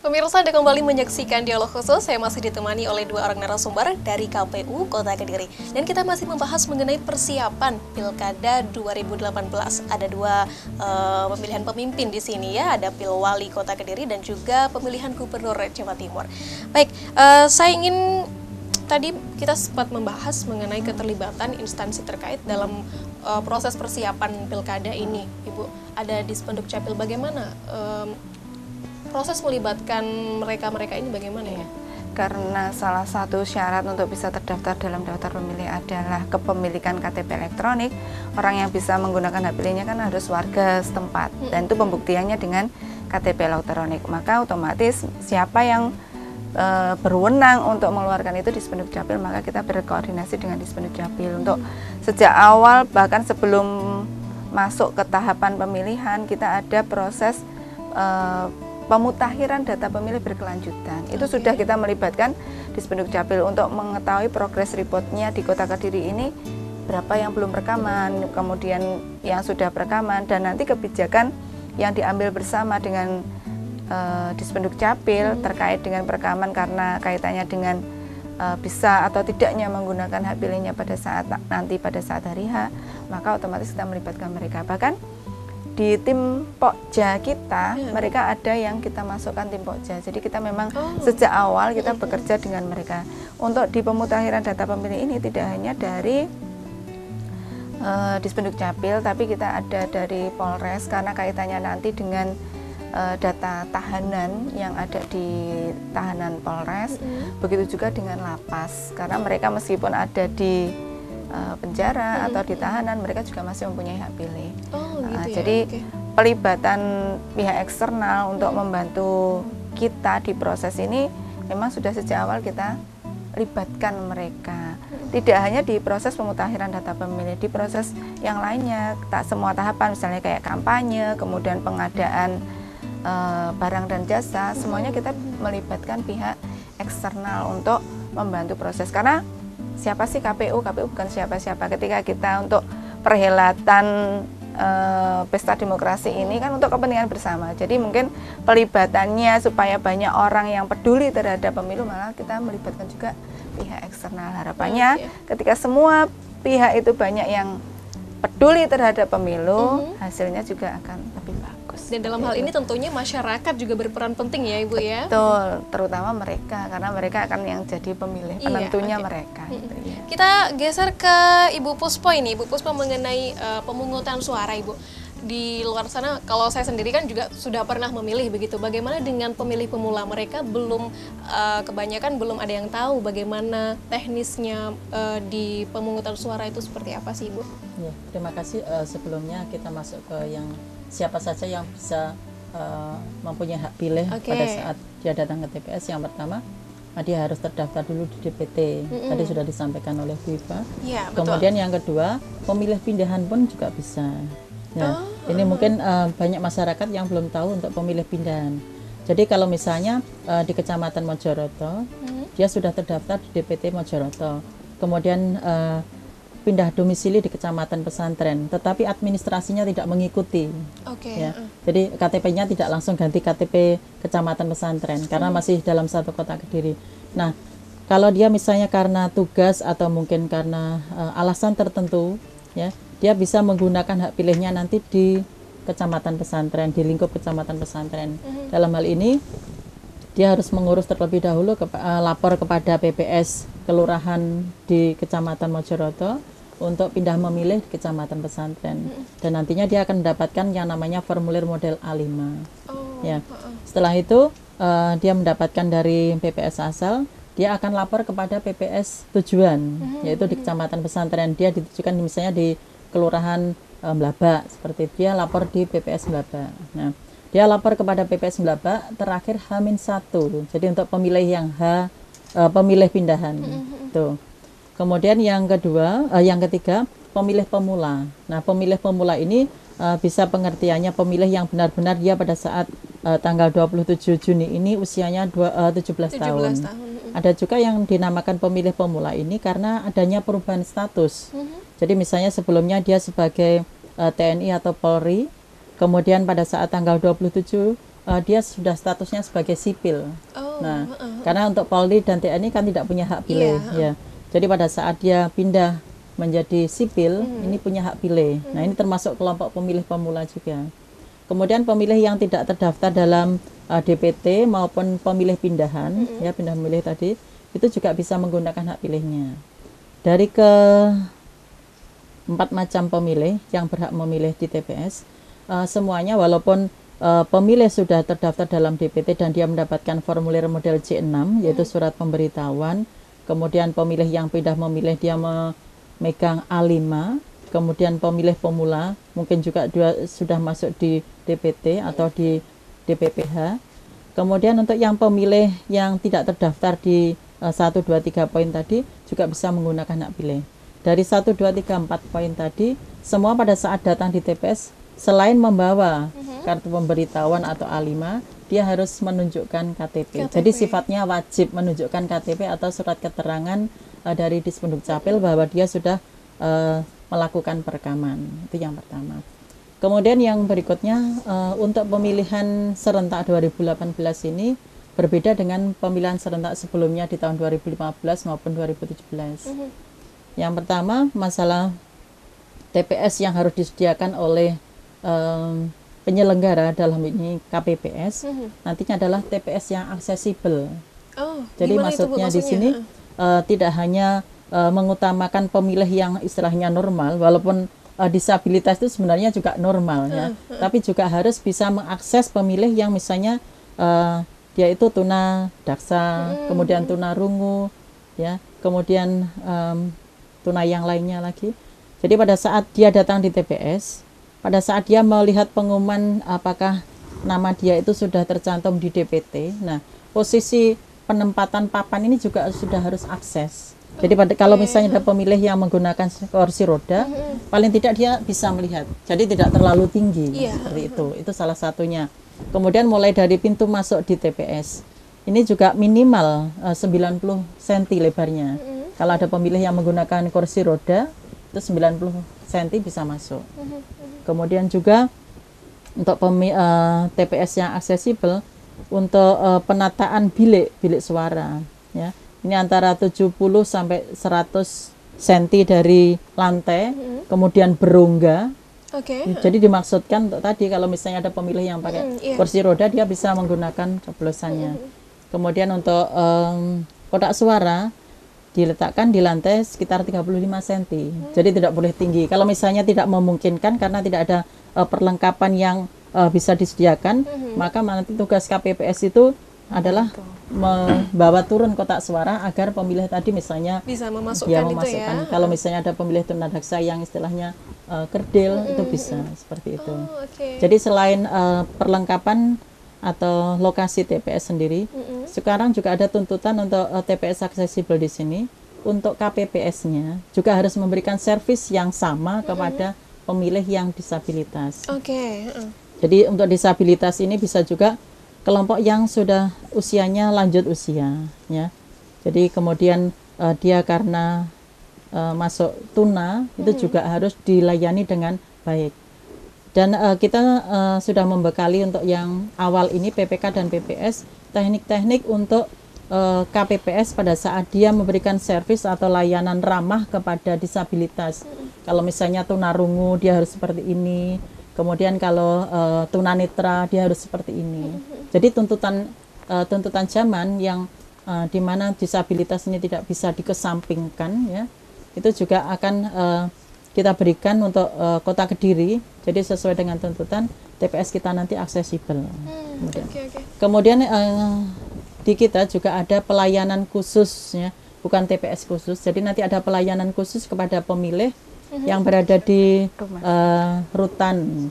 Pemirsa, Anda kembali menyaksikan Dialog Khusus. Saya masih ditemani oleh dua orang narasumber dari KPU Kota Kediri. Dan kita masih membahas mengenai persiapan Pilkada 2018. Ada dua pemilihan pemimpin di sini ya. Ada Pilwali Kota Kediri dan juga pemilihan Gubernur Jawa Timur. Baik, saya ingin tadi kita sempat membahas mengenai keterlibatan instansi terkait dalam proses persiapan Pilkada ini. Ibu, ada di Spenduk Capil, bagaimana proses melibatkan mereka ini bagaimana ya? Karena salah satu syarat untuk bisa terdaftar dalam daftar pemilih adalah kepemilikan KTP elektronik. Orang yang bisa menggunakan hak pilihnya kan harus warga setempat, dan itu pembuktiannya dengan KTP elektronik. Maka otomatis siapa yang berwenang untuk mengeluarkan itu di Spenduk Capil, maka kita berkoordinasi dengan di Spenduk Capil untuk sejak awal, bahkan sebelum masuk ke tahapan pemilihan, kita ada proses pemutakhiran data pemilih berkelanjutan. Itu sudah kita melibatkan di Spenduk Capil untuk mengetahui progres reportnya di Kota Kediri ini, berapa yang belum rekaman, kemudian yang sudah perekaman, dan nanti kebijakan yang diambil bersama dengan di Spenduk Capil terkait dengan perekaman, karena kaitannya dengan bisa atau tidaknya menggunakan hak pilihnya pada saat hari H, maka otomatis kita melibatkan mereka. Bahkan di tim Pokja kita, mereka ada yang kita masukkan tim Pokja. Jadi kita memang sejak awal kita bekerja dengan mereka. Untuk di pemutakhiran data pemilih ini tidak hanya dari di Spenduk Capil, tapi kita ada dari Polres, karena kaitannya nanti dengan data tahanan yang ada di tahanan Polres. Begitu juga dengan lapas, karena mereka meskipun ada di penjara atau di tahanan, mereka juga masih mempunyai hak pilih. Jadi pelibatan pihak eksternal untuk membantu kita di proses ini memang sudah sejak awal kita libatkan mereka. Tidak hanya di proses pemutakhiran data pemilih, di proses yang lainnya, tak semua tahapan, misalnya kayak kampanye, kemudian pengadaan barang dan jasa, semuanya kita melibatkan pihak eksternal untuk membantu proses. Karena siapa sih KPU? KPU bukan siapa-siapa. Ketika kita untuk perhelatan pesta demokrasi ini kan untuk kepentingan bersama. Jadi mungkin pelibatannya supaya banyak orang yang peduli terhadap pemilu, malah kita melibatkan juga pihak eksternal. Harapannya ketika semua pihak itu banyak yang peduli terhadap pemilu, hasilnya juga akan lebih bagus. Dan dalam hal ini tentunya masyarakat juga berperan penting ya Ibu ya? Betul, terutama mereka, karena mereka akan yang jadi pemilih, penentunya mereka. Kita geser ke Ibu Puspo ini, Ibu Puspo mengenai pemungutan suara Ibu. Di luar sana, kalau saya sendiri kan juga sudah pernah memilih begitu. Bagaimana dengan pemilih pemula? Mereka belum, kebanyakan belum ada yang tahu bagaimana teknisnya di pemungutan suara itu seperti apa sih Ibu? Ya, terima kasih. Sebelumnya kita masuk ke yang siapa saja yang bisa mempunyai hak pilih pada saat dia datang ke TPS. Yang pertama, dia harus terdaftar dulu di DPT. Tadi sudah disampaikan oleh Bu Iva. Ya, kemudian yang kedua, pemilih pindahan pun juga bisa. Nah, ini mungkin banyak masyarakat yang belum tahu untuk pemilih pindahan. Jadi kalau misalnya di Kecamatan Mojoroto, dia sudah terdaftar di DPT Mojoroto, kemudian pindah domisili di Kecamatan Pesantren, tetapi administrasinya tidak mengikuti. Ya. Jadi KTP-nya tidak langsung ganti KTP Kecamatan Pesantren, karena masih dalam satu Kota Kediri. Nah, kalau dia misalnya karena tugas atau mungkin karena alasan tertentu, ya, dia bisa menggunakan hak pilihnya nanti di Kecamatan Pesantren, di lingkup Kecamatan Pesantren. Dalam hal ini, dia harus mengurus terlebih dahulu lapor kepada PPS Kelurahan di Kecamatan Mojoroto untuk pindah memilih di Kecamatan Pesantren. Dan nantinya dia akan mendapatkan yang namanya formulir model A5. Ya. Setelah itu, dia mendapatkan dari PPS asal, dia akan lapor kepada PPS tujuan, yaitu di Kecamatan Pesantren. Dia ditujukan misalnya di Kelurahan Mlabak, seperti itu. Dia lapor di PPS Mlabak. Nah, dia lapor kepada PPS Mlabak terakhir H-1. Jadi untuk pemilih yang pemilih pindahan. Tuh. Kemudian yang ketiga, pemilih pemula. Nah, pemilih pemula ini bisa pengertiannya pemilih yang benar-benar dia pada saat tanggal 27 Juni ini usianya 17 tahun. Ada juga yang dinamakan pemilih pemula ini karena adanya perubahan status. Jadi misalnya sebelumnya dia sebagai TNI atau Polri, kemudian pada saat tanggal 27 dia sudah statusnya sebagai sipil. Oh, Nah, karena untuk Polri dan TNI kan tidak punya hak pilih, ya. Jadi pada saat dia pindah menjadi sipil, ini punya hak pilih. Nah, ini termasuk kelompok pemilih pemula juga. Kemudian pemilih yang tidak terdaftar dalam DPT maupun pemilih pindahan, ya pindah memilih tadi, itu juga bisa menggunakan hak pilihnya. Dari ke 4 macam pemilih yang berhak memilih di TPS, semuanya walaupun pemilih sudah terdaftar dalam DPT dan dia mendapatkan formulir model C6, yaitu surat pemberitahuan, kemudian pemilih yang pindah memilih dia megang A5, kemudian pemilih pemula mungkin juga sudah masuk di DPT atau di DPPH. Kemudian untuk yang pemilih yang tidak terdaftar di 1, 2, 3 poin tadi juga bisa menggunakan hak pilih. Dari 1, 2, 3, 4 poin tadi, semua pada saat datang di TPS selain membawa kartu pemberitahuan atau A5, dia harus menunjukkan KTP. Jadi sifatnya wajib menunjukkan KTP atau surat keterangan dari Dispenduk Capil bahwa dia sudah melakukan perekaman. Itu yang pertama. Kemudian yang berikutnya, untuk pemilihan serentak 2018 ini berbeda dengan pemilihan serentak sebelumnya di tahun 2015 maupun 2017. Yang pertama, masalah TPS yang harus disediakan oleh penyelenggara, dalam ini KPPS, nantinya adalah TPS yang aksesibel. Jadi maksudnya di sini tidak hanya mengutamakan pemilih yang istilahnya normal, walaupun disabilitas itu sebenarnya juga normal, ya, tapi juga harus bisa mengakses pemilih yang misalnya dia itu tuna daksa, kemudian tuna rungu, ya, kemudian tuna yang lainnya lagi. Jadi pada saat dia datang di TPS, pada saat dia melihat pengumuman apakah nama dia itu sudah tercantum di DPT, nah posisi penempatan papan ini juga sudah harus akses. Jadi kalau misalnya ada pemilih yang menggunakan kursi roda, paling tidak dia bisa melihat. Jadi tidak terlalu tinggi, seperti itu. Itu salah satunya. Kemudian mulai dari pintu masuk di TPS, ini juga minimal 90 cm lebarnya. Kalau ada pemilih yang menggunakan kursi roda, itu 90 cm bisa masuk. Kemudian juga untuk TPS yang aksesibel, untuk penataan bilik suara, ya. Ini antara 70 sampai 100 cm dari lantai, kemudian berongga. Jadi dimaksudkan untuk tadi kalau misalnya ada pemilih yang pakai kursi roda, dia bisa menggunakan coblosannya. Kemudian untuk kotak suara diletakkan di lantai sekitar 35 cm. Jadi tidak boleh tinggi. Kalau misalnya tidak memungkinkan karena tidak ada perlengkapan yang bisa disediakan, maka nanti tugas KPPS itu adalah membawa turun kotak suara agar pemilih tadi misalnya bisa memasukkan, itu ya. Kalau misalnya ada pemilih tunadaksa yang istilahnya kerdil, itu bisa seperti itu. Jadi selain perlengkapan atau lokasi TPS sendiri, sekarang juga ada tuntutan untuk TPS aksesibel di sini. Untuk KPPS-nya juga harus memberikan servis yang sama kepada pemilih yang disabilitas. Jadi untuk disabilitas ini bisa juga kelompok yang sudah usianya lanjut usia, ya. Jadi kemudian dia karena masuk tuna, itu juga harus dilayani dengan baik. Dan kita sudah membekali untuk yang awal ini PPK dan PPS teknik-teknik untuk KPPS pada saat dia memberikan servis atau layanan ramah kepada disabilitas. Kalau misalnya tunarungu dia harus seperti ini. Kemudian kalau tunanetra dia harus seperti ini. Jadi tuntutan zaman yang di mana disabilitas ini tidak bisa dikesampingkan, ya, itu juga akan kita berikan untuk Kota Kediri. Jadi sesuai dengan tuntutan TPS kita nanti aksesibel. Kemudian di kita juga ada pelayanan khusus, ya, bukan TPS khusus. Jadi nanti ada pelayanan khusus kepada pemilih yang berada di rutan,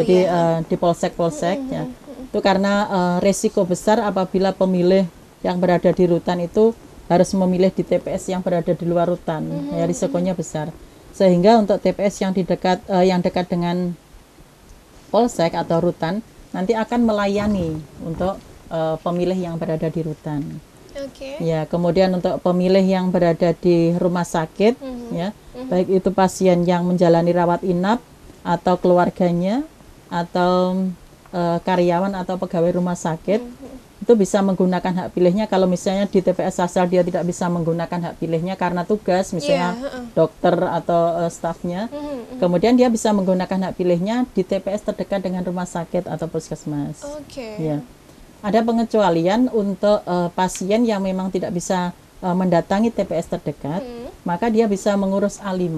jadi di polsek-polsek, ya. Itu karena resiko besar apabila pemilih yang berada di rutan itu harus memilih di TPS yang berada di luar rutan, ya, risikonya besar. Sehingga untuk TPS yang dekat dengan polsek atau rutan nanti akan melayani untuk pemilih yang berada di rutan. Ya, kemudian untuk pemilih yang berada di rumah sakit, ya, baik itu pasien yang menjalani rawat inap atau keluarganya atau karyawan atau pegawai rumah sakit itu bisa menggunakan hak pilihnya. Kalau misalnya di TPS asal dia tidak bisa menggunakan hak pilihnya karena tugas, misalnya dokter atau stafnya, kemudian dia bisa menggunakan hak pilihnya di TPS terdekat dengan rumah sakit atau puskesmas. Ya. Ada pengecualian untuk pasien yang memang tidak bisa mendatangi TPS terdekat, maka dia bisa mengurus A5.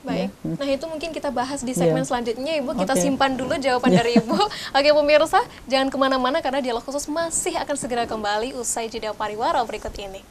Baik, nah itu mungkin kita bahas di segmen selanjutnya Ibu, kita simpan dulu jawaban dari Ibu. Oke pemirsa, jangan kemana-mana karena Dialog Khusus masih akan segera kembali usai jeda pariwara berikut ini.